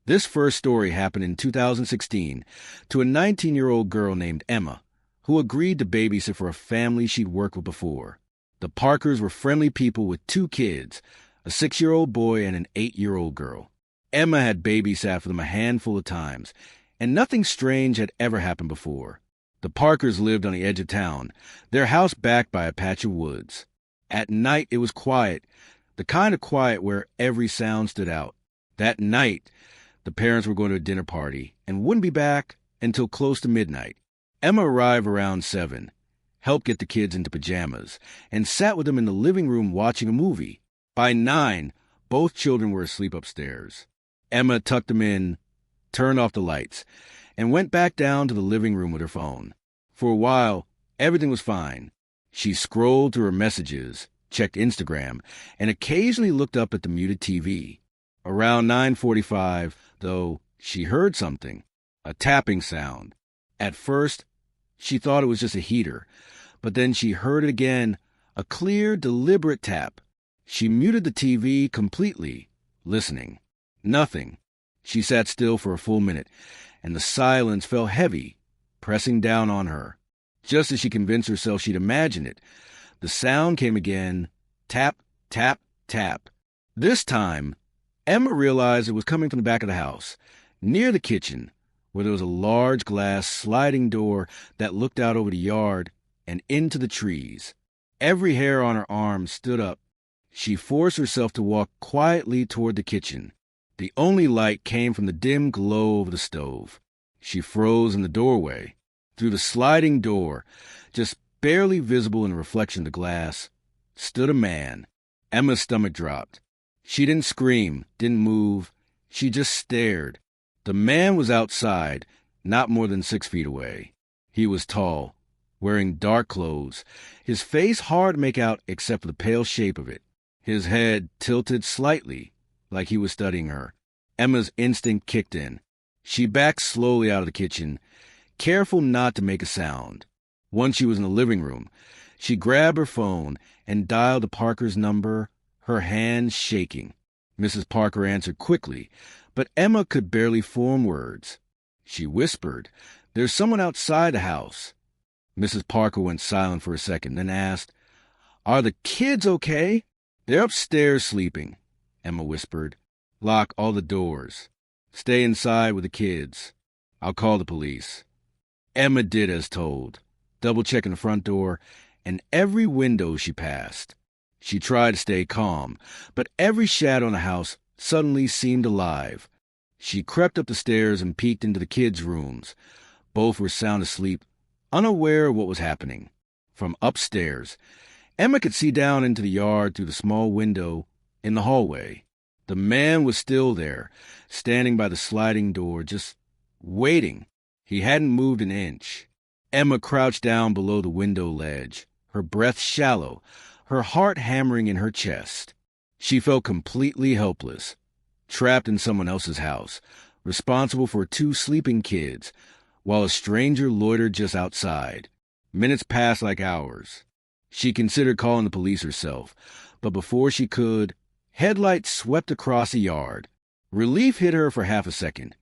This first story happened in 2016 to a 19-year-old girl named Emma, who agreed to babysit for a family she'd worked with before. The Parkers were friendly people with 2 kids, a 6-year-old boy and an 8-year-old girl. Emma had babysat for them a handful of times, and nothing strange had ever happened before. The Parkers lived on the edge of town, their house backed by a patch of woods. At night it was quiet, the kind of quiet where every sound stood out. That night, the parents were going to a dinner party and wouldn't be back until close to midnight. Emma arrived around 7, helped get the kids into pajamas, and sat with them in the living room watching a movie. By 9, both children were asleep upstairs. Emma tucked them in, turned off the lights, and went back down to the living room with her phone. For a while, everything was fine. She scrolled through her messages, checked Instagram, and occasionally looked up at the muted TV. Around 9:45, though, she heard something, a tapping sound. At first, she thought it was just a heater, but then she heard it again, a clear, deliberate tap. She muted the TV completely, listening. Nothing. She sat still for a full minute, and the silence felt heavy, pressing down on her. Just as she convinced herself she'd imagined it, the sound came again, tap, tap, tap. This time, Emma realized it was coming from the back of the house, near the kitchen, where there was a large glass sliding door that looked out over the yard and into the trees. Every hair on her arm stood up. She forced herself to walk quietly toward the kitchen. The only light came from the dim glow of the stove. She froze in the doorway. Through the sliding door, just barely visible in the reflection of the glass, stood a man. Emma's stomach dropped. She didn't scream, didn't move. She just stared. The man was outside, not more than 6 feet away. He was tall, wearing dark clothes, his face hard to make out except for the pale shape of it. His head tilted slightly, like he was studying her. Emma's instinct kicked in. She backed slowly out of the kitchen, careful not to make a sound. Once she was in the living room, she grabbed her phone and dialed the Parker's number, her hands shaking. Mrs. Parker answered quickly, but Emma could barely form words. She whispered, "There's someone outside the house." Mrs. Parker went silent for a second, then asked, "Are the kids okay?" "They're upstairs sleeping," Emma whispered. "Lock all the doors. Stay inside with the kids. I'll call the police." Emma did as told, double-checking the front door and every window she passed. She tried to stay calm, but every shadow in the house suddenly seemed alive. She crept up the stairs and peeked into the kids' rooms. Both were sound asleep, unaware of what was happening. From upstairs, Emma could see down into the yard through the small window in the hallway. The man was still there, standing by the sliding door, just waiting. He hadn't moved an inch. Emma crouched down below the window ledge, her breath shallow, her heart hammering in her chest. She felt completely helpless, trapped in someone else's house, responsible for 2 sleeping kids, while a stranger loitered just outside. Minutes passed like hours. She considered calling the police herself, but before she could, headlights swept across the yard. Relief hit her for half a second,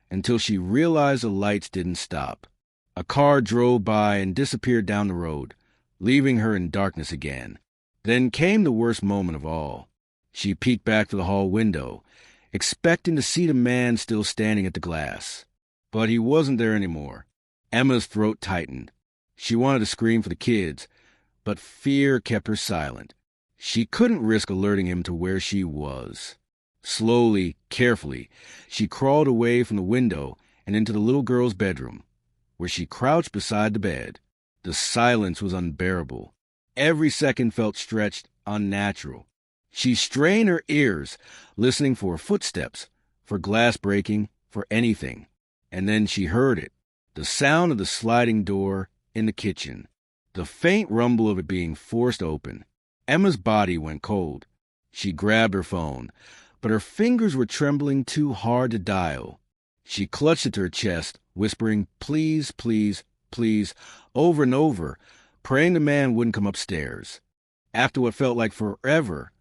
until she realized the lights didn't stop. A car drove by and disappeared down the road, leaving her in darkness again. Then came the worst moment of all. She peeked back to the hall window, expecting to see the man still standing at the glass. But he wasn't there anymore. Emma's throat tightened. She wanted to scream for the kids, but fear kept her silent. She couldn't risk alerting him to where she was. Slowly, carefully, she crawled away from the window and into the little girl's bedroom, where she crouched beside the bed. The silence was unbearable. Every second felt stretched, unnatural. She strained her ears, listening for footsteps, for glass breaking, for anything. And then she heard it, the sound of the sliding door in the kitchen, the faint rumble of it being forced open. Emma's body went cold. She grabbed her phone, but her fingers were trembling too hard to dial. She clutched it to her chest, whispering, "Please, please, please," over and over, praying the man wouldn't come upstairs. After what felt like forever,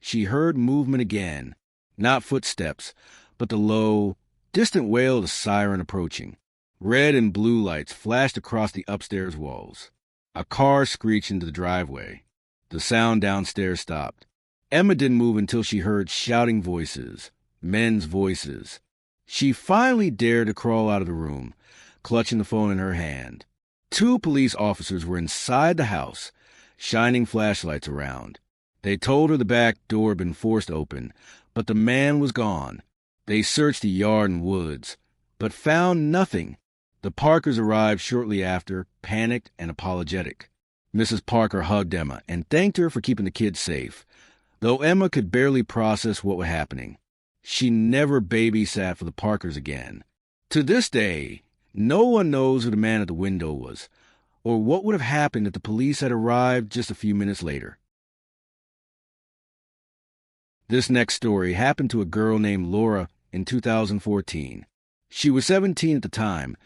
she heard movement again. Not footsteps, but the low, distant wail of the siren approaching. Red and blue lights flashed across the upstairs walls. A car screeched into the driveway. The sound downstairs stopped. Emma didn't move until she heard shouting voices, men's voices. She finally dared to crawl out of the room, clutching the phone in her hand. 2 police officers were inside the house, shining flashlights around. They told her the back door had been forced open, but the man was gone. They searched the yard and woods, but found nothing. The Parkers arrived shortly after, panicked and apologetic. Mrs. Parker hugged Emma and thanked her for keeping the kids safe, though Emma could barely process what was happening. She never babysat for the Parkers again. To this day, no one knows who the man at the window was, or what would have happened if the police had arrived just a few minutes later. This next story happened to a girl named Laura in 2014. She was 17 at the time,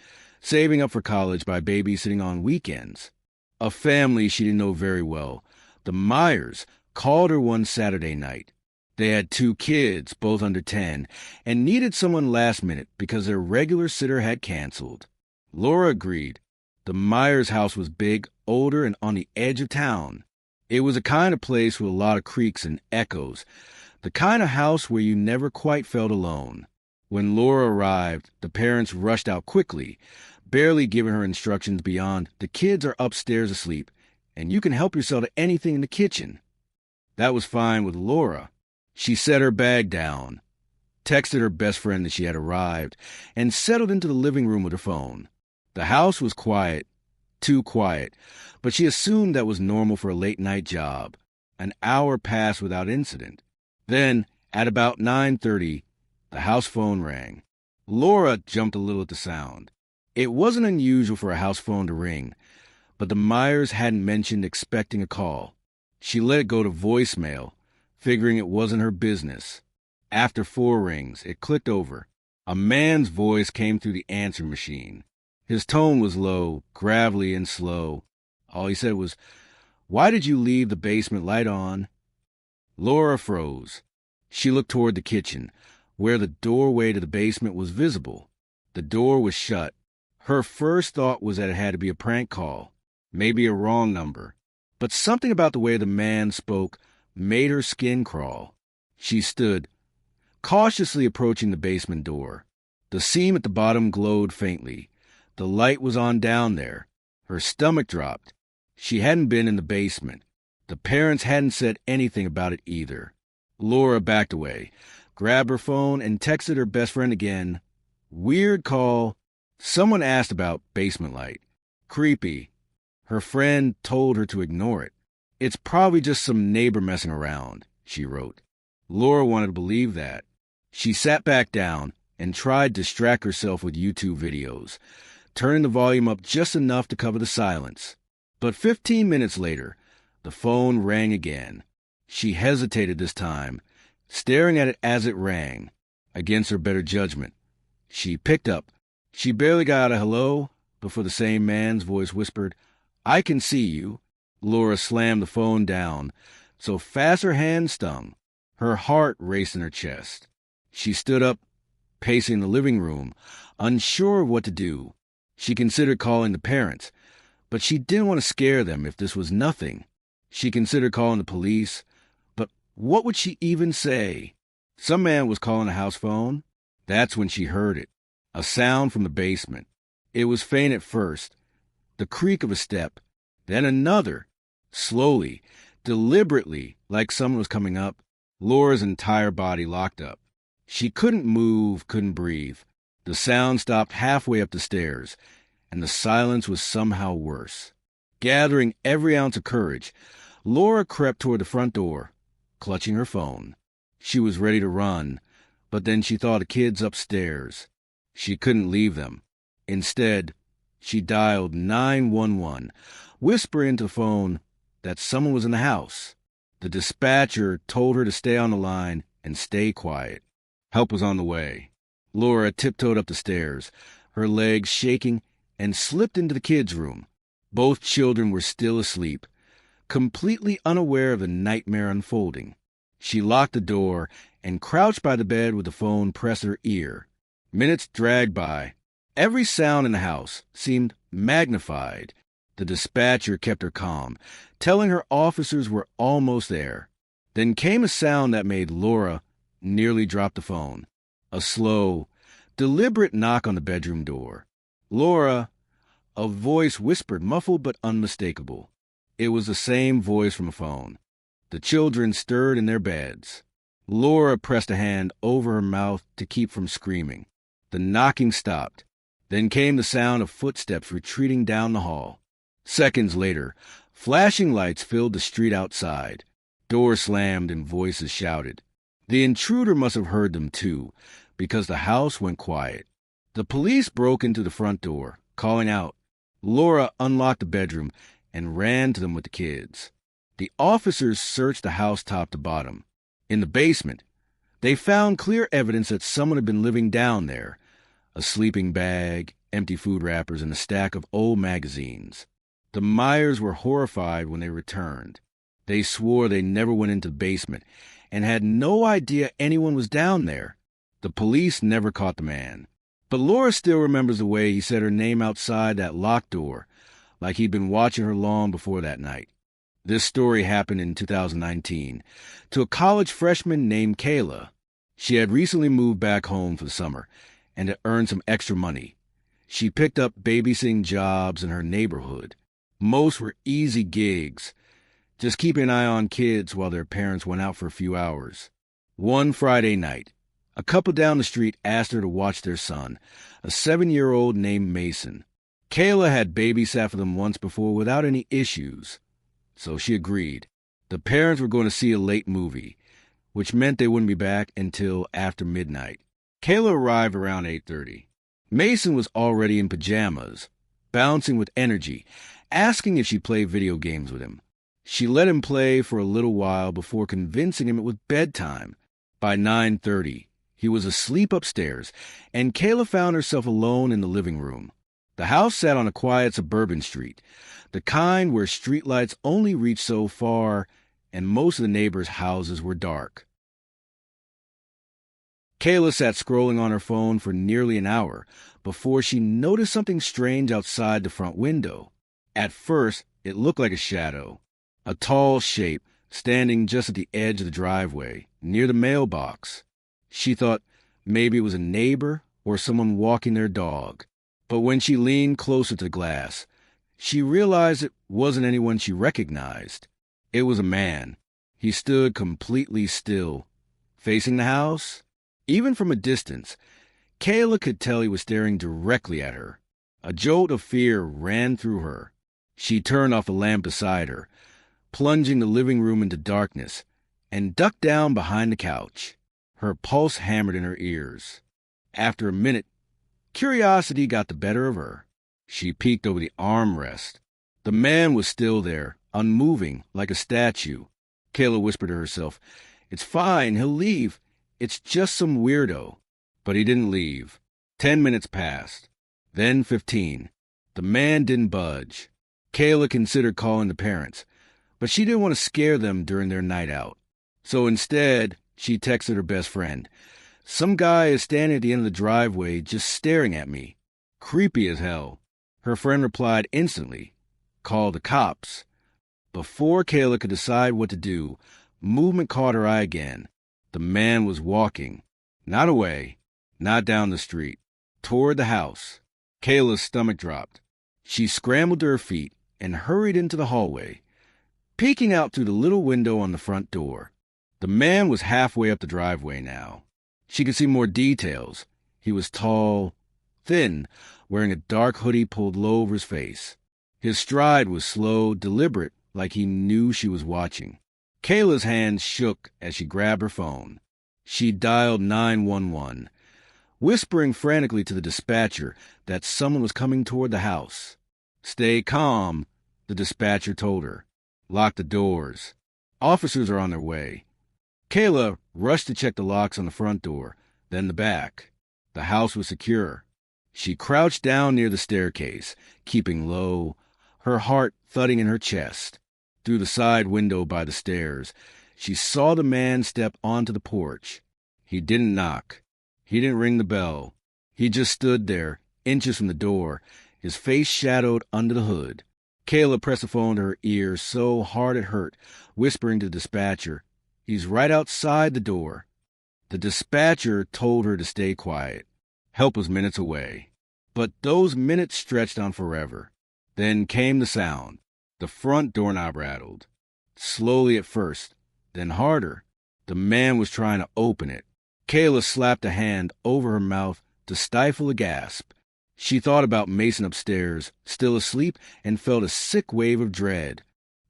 saving up for college by babysitting on weekends. A family she didn't know very well, the Myers, called her one Saturday night. They had 2 kids, both under 10, and needed someone last minute because their regular sitter had canceled. Laura agreed. The Myers' house was big, older, and on the edge of town. It was a kind of place with a lot of creaks and echoes, the kind of house where you never quite felt alone. When Laura arrived, the parents rushed out quickly, barely giving her instructions beyond, "The kids are upstairs asleep, and you can help yourself to anything in the kitchen." That was fine with Laura. She set her bag down, texted her best friend that she had arrived, and settled into the living room with her phone. The house was quiet, too quiet, but she assumed that was normal for a late-night job. An hour passed without incident. Then, at about 9:30, the house phone rang. Laura jumped a little at the sound. It wasn't unusual for a house phone to ring, but the Myers hadn't mentioned expecting a call. She let it go to voicemail, figuring it wasn't her business. After 4 rings, it clicked over. A man's voice came through the answer machine. His tone was low, gravelly, and slow. All he said was, "Why did you leave the basement light on?" Laura froze. She looked toward the kitchen, where the doorway to the basement was visible. The door was shut. Her first thought was that it had to be a prank call, maybe a wrong number. But something about the way the man spoke made her skin crawl. She stood, cautiously approaching the basement door. The seam at the bottom glowed faintly. The light was on down there. Her stomach dropped. She hadn't been in the basement. The parents hadn't said anything about it either. Laura backed away, grabbed her phone, and texted her best friend again. Weird call. Someone asked about basement light. Creepy. Her friend told her to ignore it. "It's probably just some neighbor messing around," she wrote. Laura wanted to believe that. She sat back down and tried to distract herself with YouTube videos, turning the volume up just enough to cover the silence. But 15 minutes later, the phone rang again. She hesitated this time, staring at it as it rang. Against her better judgment, she picked up. She barely got a hello before the same man's voice whispered, "I can see you." Laura slammed the phone down so fast her hand stung. Her heart raced in her chest. She stood up, pacing the living room, unsure of what to do. She considered calling the parents, but she didn't want to scare them if this was nothing. She considered calling the police, but what would she even say? Some man was calling the house phone. That's when she heard it, a sound from the basement. It was faint at first, the creak of a step, then another, slowly, deliberately, like someone was coming up. Laura's entire body locked up. She couldn't move, couldn't breathe. The sound stopped halfway up the stairs, and the silence was somehow worse. Gathering every ounce of courage, Laura crept toward the front door, clutching her phone. She was ready to run, but then she thought of kids upstairs. She couldn't leave them. Instead, she dialed 911, whispering into the phone that someone was in the house. The dispatcher told her to stay on the line and stay quiet. Help was on the way. Laura tiptoed up the stairs, her legs shaking, and slipped into the kids' room. Both children were still asleep, completely unaware of the nightmare unfolding. She locked the door and crouched by the bed with the phone pressed to her ear. Minutes dragged by. Every sound in the house seemed magnified. The dispatcher kept her calm, telling her officers were almost there. Then came a sound that made Laura nearly drop the phone. A slow, deliberate knock on the bedroom door. "Laura," a voice whispered, muffled but unmistakable. It was the same voice from a phone. The children stirred in their beds. Laura pressed a hand over her mouth to keep from screaming. The knocking stopped. Then came the sound of footsteps retreating down the hall. Seconds later, flashing lights filled the street outside. Doors slammed and voices shouted. The intruder must have heard them too, because the house went quiet. The police broke into the front door, calling out. Laura unlocked the bedroom and ran to them with the kids. The officers searched the house top to bottom. In the basement, they found clear evidence that someone had been living down there. A sleeping bag, empty food wrappers, and a stack of old magazines. The Myers were horrified when they returned. They swore they never went into the basement and had no idea anyone was down there. The police never caught the man. But Laura still remembers the way he said her name outside that locked door, like he'd been watching her long before that night. This story happened in 2019 to a college freshman named Kayla. She had recently moved back home for the summer and had earned some extra money. She picked up babysitting jobs in her neighborhood. Most were easy gigs, just keeping an eye on kids while their parents went out for a few hours. One Friday night, a couple down the street asked her to watch their son, a 7-year-old named Mason. Kayla had babysat for them once before without any issues, so she agreed. The parents were going to see a late movie, which meant they wouldn't be back until after midnight. Kayla arrived around 8:30. Mason was already in pajamas, bouncing with energy, asking if she'd play video games with him. She let him play for a little while before convincing him it was bedtime. By 9:30, he was asleep upstairs, and Kayla found herself alone in the living room. The house sat on a quiet suburban street, the kind where streetlights only reached so far, and most of the neighbors' houses were dark. Kayla sat scrolling on her phone for nearly an hour before she noticed something strange outside the front window. At first, it looked like a shadow, a tall shape standing just at the edge of the driveway, near the mailbox. She thought maybe it was a neighbor or someone walking their dog. But when she leaned closer to the glass, she realized it wasn't anyone she recognized. It was a man. He stood completely still, facing the house. Even from a distance, Kayla could tell he was staring directly at her. A jolt of fear ran through her. She turned off the lamp beside her, plunging the living room into darkness, and ducked down behind the couch. Her pulse hammered in her ears. After a minute, curiosity got the better of her. She peeked over the armrest. The man was still there, unmoving, like a statue. Kayla whispered to herself, "It's fine, he'll leave. It's just some weirdo." But he didn't leave. 10 minutes passed. Then 15. The man didn't budge. Kayla considered calling the parents, but she didn't want to scare them during their night out. So instead, she texted her best friend, "Some guy is standing at the end of the driveway just staring at me. Creepy as hell." Her friend replied instantly, "Call the cops." Before Kayla could decide what to do, movement caught her eye again. The man was walking, not away, not down the street, toward the house. Kayla's stomach dropped. She scrambled to her feet and hurried into the hallway, peeking out through the little window on the front door. The man was halfway up the driveway now. She could see more details. He was tall, thin, wearing a dark hoodie pulled low over his face. His stride was slow, deliberate, like he knew she was watching. Kayla's hands shook as she grabbed her phone. She dialed 911, whispering frantically to the dispatcher that someone was coming toward the house. "Stay calm," the dispatcher told her. "Lock the doors. Officers are on their way." Kayla rushed to check the locks on the front door, then the back. The house was secure. She crouched down near the staircase, keeping low, her heart thudding in her chest. Through the side window by the stairs, she saw the man step onto the porch. He didn't knock. He didn't ring the bell. He just stood there, inches from the door, his face shadowed under the hood. Kayla pressed the phone to her ear so hard it hurt, whispering to the dispatcher, "He's right outside the door." The dispatcher told her to stay quiet. Help was minutes away. But those minutes stretched on forever. Then came the sound. The front doorknob rattled. Slowly at first, then harder. The man was trying to open it. Kayla slapped a hand over her mouth to stifle a gasp. She thought about Mason upstairs, still asleep, and felt a sick wave of dread.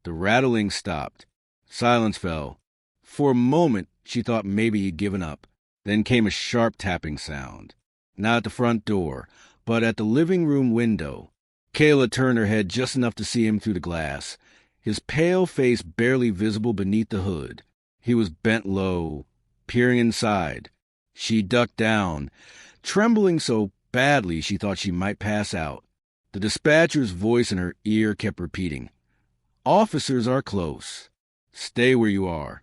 The rattling stopped. Silence fell. For a moment, she thought maybe he'd given up. Then came a sharp tapping sound. Not at the front door, but at the living room window. Kayla turned her head just enough to see him through the glass, his pale face barely visible beneath the hood. He was bent low, peering inside. She ducked down, trembling so badly she thought she might pass out. The dispatcher's voice in her ear kept repeating, "Officers are close. Stay where you are."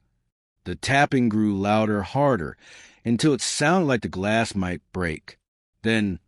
The tapping grew louder, harder, until it sounded like the glass might break. Then,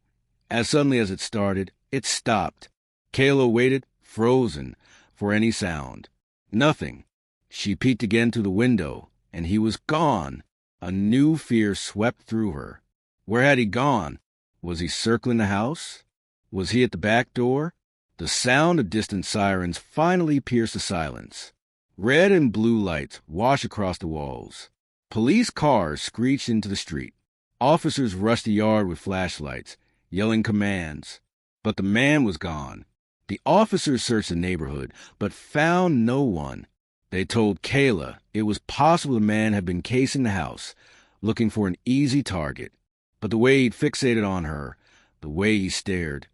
as suddenly as it started, it stopped. Kayla waited, frozen, for any sound. Nothing. She peeked again through the window, and he was gone. A new fear swept through her. Where had he gone? Was he circling the house? Was he at the back door? The sound of distant sirens finally pierced the silence. Red and blue lights washed across the walls. Police cars screeched into the street. Officers rushed the yard with flashlights, yelling commands. But the man was gone. The officers searched the neighborhood, but found no one. They told Kayla it was possible the man had been casing the house, looking for an easy target. But the way he'd fixated on her, the way he stared,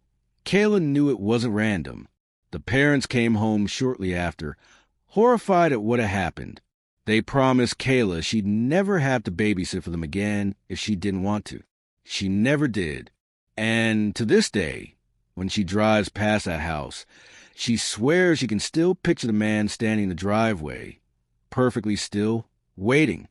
Kayla knew it wasn't random. The parents came home shortly after, horrified at what had happened. They promised Kayla she'd never have to babysit for them again if she didn't want to. She never did. And to this day, when she drives past that house, she swears she can still picture the man standing in the driveway, perfectly still, waiting.